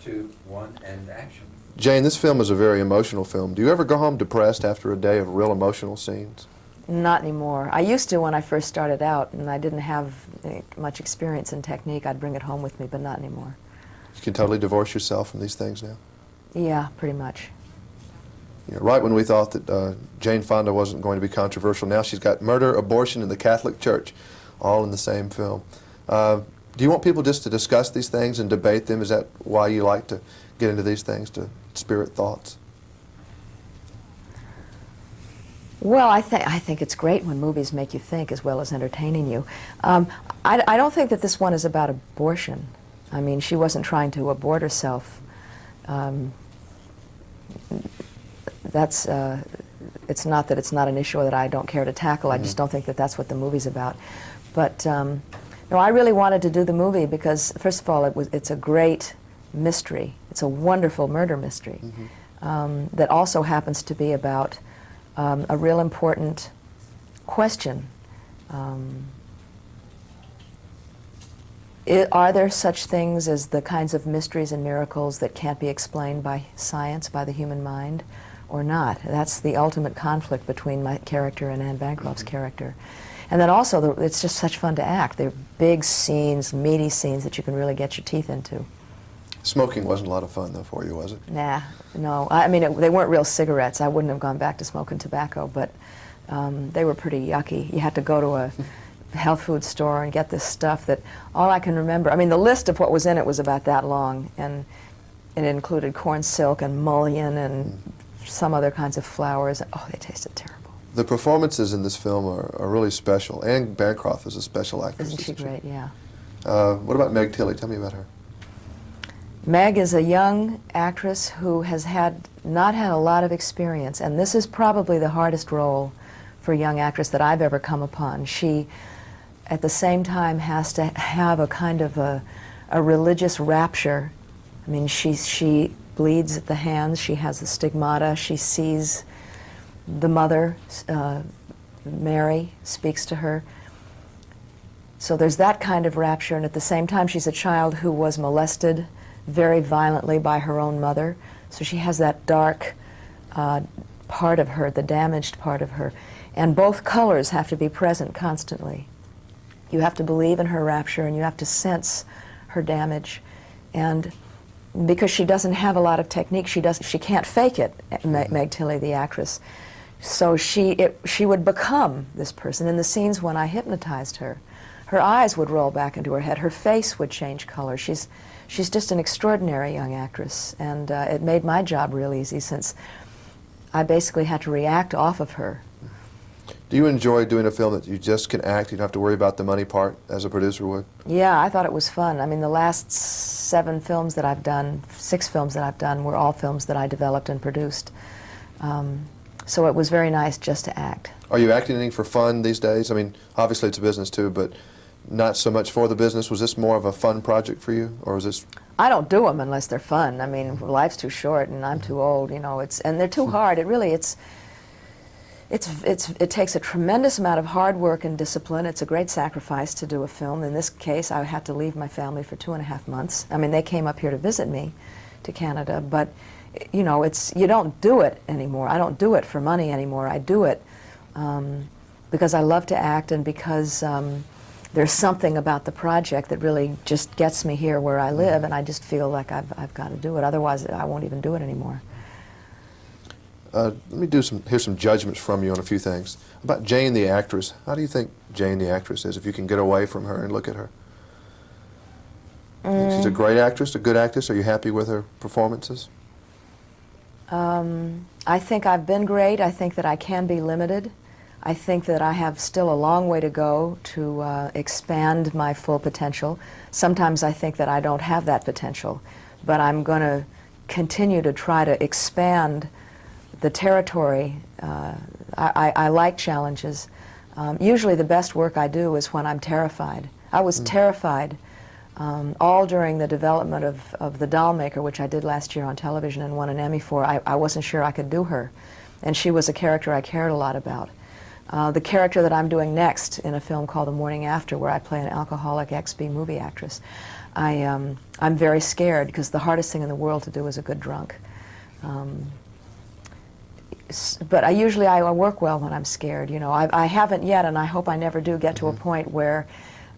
2, 1, and action. Jane, this film is a very emotional film. Do you ever go home depressed after a day of real emotional scenes? Not anymore. I used to when I first started out, and I didn't have much experience in technique. I'd bring it home with me, but not anymore. You can totally divorce yourself from these things now? Yeah, pretty much. You know, right when we thought that Jane Fonda wasn't going to be controversial, now she's got murder, abortion, and the Catholic Church all in the same film. Do you want people just to discuss these things and debate them? Is that why you like to get into these things, to spirit thoughts? Well, I think it's great when movies make you think as well as entertaining you. I don't think that this one is about abortion. I mean, she wasn't trying to abort herself. It's not that it's not an issue that I don't care to tackle. I just don't think that that's what the movie's about. But no, I really wanted to do the movie because, first of all, it's a great mystery. It's a wonderful murder mystery that also happens to be about a real important question. Are there such things as the kinds of mysteries and miracles that can't be explained by science, by the human mind, or not? That's the ultimate conflict between my character and Anne Bancroft's character. And then also, it's just such fun to act. They're big scenes, meaty scenes that you can really get your teeth into. Smoking wasn't a lot of fun, though, for you, was it? Nah, no. I mean, they weren't real cigarettes. I wouldn't have gone back to smoking tobacco, but they were pretty yucky. You had to go to a health food store and get this stuff that all I can remember, I mean, the list of what was in it was about that long, and it included corn silk and mullein and some other kinds of flowers. Oh, they tasted terrible. The performances in this film are really special. Anne Bancroft is a special actress. Isn't she great? Yeah. What about Meg Tilly? Tell me about her. Meg is a young actress who has not had a lot of experience, and this is probably the hardest role for a young actress that I've ever come upon. She, at the same time, has to have a kind of a religious rapture. I mean, she bleeds at the hands, she has the stigmata, she sees the mother, Mary, speaks to her. So there's that kind of rapture, and at the same time she's a child who was molested very violently by her own mother. So she has that dark part of her, the damaged part of her. And both colors have to be present constantly. You have to believe in her rapture and you have to sense her damage. And because she doesn't have a lot of technique, she can't fake it, Meg Tilly, the actress. So she would become this person. In the scenes when I hypnotized her, her eyes would roll back into her head, her face would change color. She's just an extraordinary young actress, and it made my job real easy since I basically had to react off of her. Do you enjoy doing a film that you just can act, you don't have to worry about the money part as a producer would? Yeah, I thought it was fun. I mean, the last 7 films that I've done, 6 films that I've done, were all films that I developed and produced. So it was very nice just to act. Are you acting anything for fun these days? I mean, obviously it's a business too, but not so much for the business. Was this more of a fun project for you, or was this? I don't do them unless they're fun. I mean, life's too short and I'm too old, you know, and they're too hard. It takes a tremendous amount of hard work and discipline. It's a great sacrifice to do a film. In this case, I had to leave my family for 2.5 months. I mean, they came up here to visit me to Canada, but you know, you don't do it anymore. I don't do it for money anymore. I do it because I love to act and because there's something about the project that really just gets me here where I live, and I just feel like I've got to do it. Otherwise, I won't even do it anymore. Let me hear some judgments from you on a few things. About Jane the actress, how do you think Jane the actress is, if you can get away from her and look at her? She's a great actress, a good actress. Are you happy with her performances? I think I've been great. I think that I can be limited. I think that I have still a long way to go to expand my full potential. Sometimes I think that I don't have that potential, but I'm going to continue to try to expand the territory. I like challenges. Usually the best work I do is when I'm terrified. I was terrified all during the development of The Doll Maker, which I did last year on television and won an Emmy for. I wasn't sure I could do her, and she was a character I cared a lot about. The character that I'm doing next in a film called The Morning After, where I play an alcoholic ex-B movie actress, I'm very scared because the hardest thing in the world to do is a good drunk. But I work well when I'm scared. You know, I haven't yet, and I hope I never do get to a point where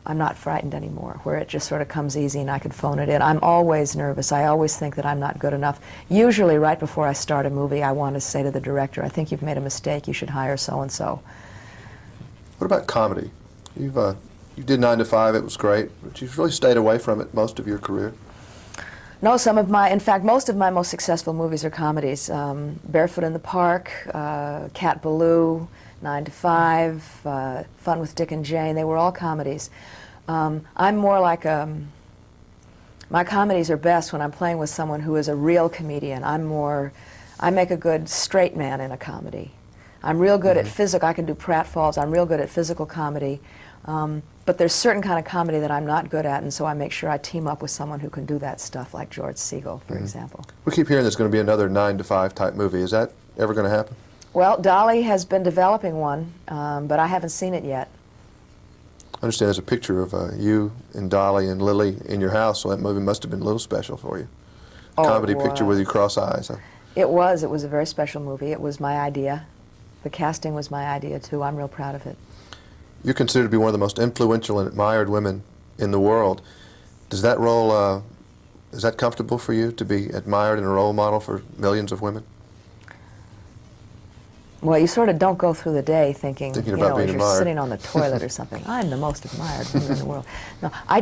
I'm not frightened anymore, where it just sort of comes easy and I can phone it in. I'm always nervous. I always think that I'm not good enough. Usually right before I start a movie, I want to say to the director, I think you've made a mistake, you should hire so-and-so. What about comedy? You did 9 to 5, it was great, but you've really stayed away from it most of your career. No, in fact, most of my most successful movies are comedies. Barefoot in the Park, Cat Ballou, 9 to 5, Fun with Dick and Jane, they were all comedies. I'm more like my comedies are best when I'm playing with someone who is a real comedian. I make a good straight man in a comedy. I'm real good at physical, I can do pratfalls, I'm real good at physical comedy. But there's certain kind of comedy that I'm not good at, and so I make sure I team up with someone who can do that stuff, like George Segal, for example. We keep hearing there's going to be another 9 to 5 type movie. Is that ever going to happen? Well, Dolly has been developing one, but I haven't seen it yet. I understand there's a picture of you and Dolly and Lily in your house, so that movie must have been a little special for you. Comedy picture with you cross eyes. Huh? It was a very special movie. It was my idea. The casting was my idea, too. I'm real proud of it. You're considered to be one of the most influential and admired women in the world. Does that role, is that comfortable for you to be admired and a role model for millions of women? Well, you sort of don't go through the day thinking about you know, being as you're admired. sitting on the toilet or something, I'm the most admired woman in the world. No, I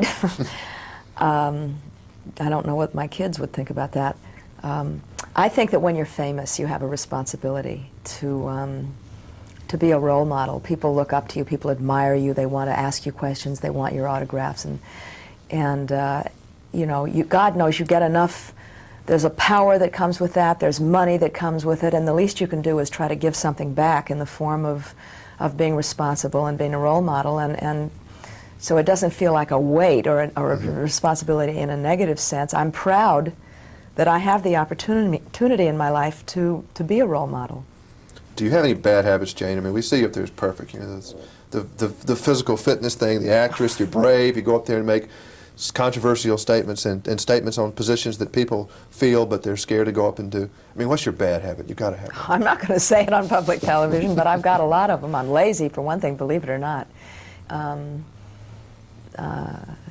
don't know what my kids would think about that. I think that when you're famous, you have a responsibility to be a role model. People look up to you, people admire you, they want to ask you questions, they want your autographs, and you know, God knows you get enough. There's a power that comes with that, there's money that comes with it, and the least you can do is try to give something back in the form of being responsible and being a role model, and so it doesn't feel like a weight or a responsibility in a negative sense. I'm proud that I have the opportunity in my life to be a role model. Do you have any bad habits, Jane? I mean, we see you up there as perfect. You know, the physical fitness thing, the actress, you're brave, you go up there and make controversial statements and statements on positions that people feel but they're scared to go up and do. I mean, what's your bad habit? You've got to have one. I'm not going to say it on public television, but I've got a lot of them. I'm lazy, for one thing, believe it or not.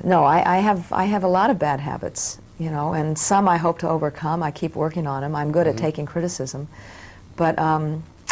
No, I have a lot of bad habits, you know, and some I hope to overcome. I keep working on them. I'm good at taking criticism, but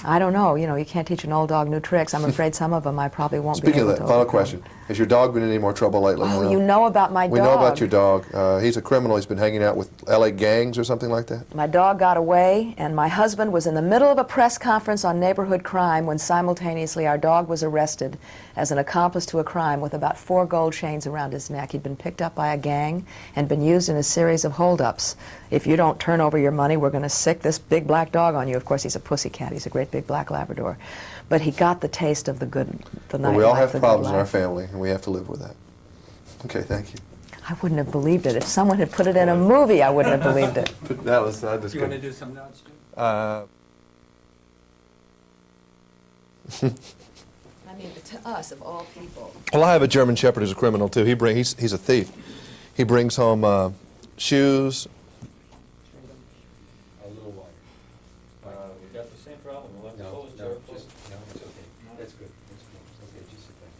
I don't know. You know, you can't teach an old dog new tricks. I'm afraid some of them I probably won't be able to overcome. Speaking of that, final question. Has your dog been in any more trouble lately? Oh, you know about my dog. We know about your dog. He's a criminal. He's been hanging out with L.A. gangs or something like that? My dog got away, and my husband was in the middle of a press conference on neighborhood crime when simultaneously our dog was arrested as an accomplice to a crime with about 4 gold chains around his neck. He'd been picked up by a gang and been used in a series of holdups. If you don't turn over your money, we're going to sick this big black dog on you. Of course, he's a pussycat. He's a great big black Labrador. But he got the taste of the nightlife. Well, we all have problems in our family, and we have to live with that. Okay, thank you. I wouldn't have believed it. If someone had put it in a movie, I wouldn't have believed it. But that was Do you want to do some notes, Jim? I mean, to us, of all people. Well, I have a German Shepherd who's a criminal, too. He's a thief. He brings home shoes. A little wider. We've got the same problem. We'll have to No, close no, there. just, no, it's okay. That's good. That's good. It's okay, just sit back.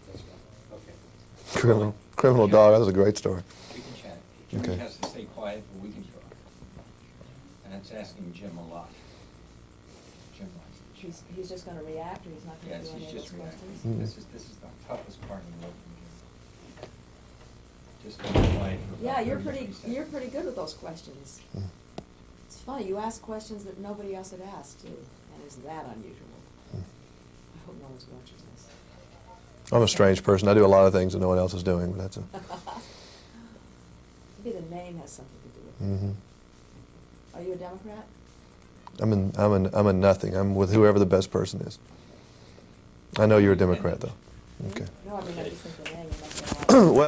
That's fine. Okay. Criminal dog. That was a great story. We can chat. Jim Okay. has to stay quiet, but we can talk. And it's asking Jim a lot. Jim likes it. He's just going to react, or he's not going Yes, to do any he's of just those reacting. questions? This is the toughest part of the work for Jim. Just be quiet for about Yeah, you're 30 pretty seconds. good with those questions. It's funny, you ask questions that nobody else had asked, too, and is that unusual? I hope no one's watching this. I'm a strange person. I do a lot of things that no one else is doing, but that's a... Maybe the name has something to do with it. Are you a Democrat? I'm a nothing. I'm with whoever the best person is. I know you're a Democrat, though. Okay. No, I mean, I just think the name must have. Well.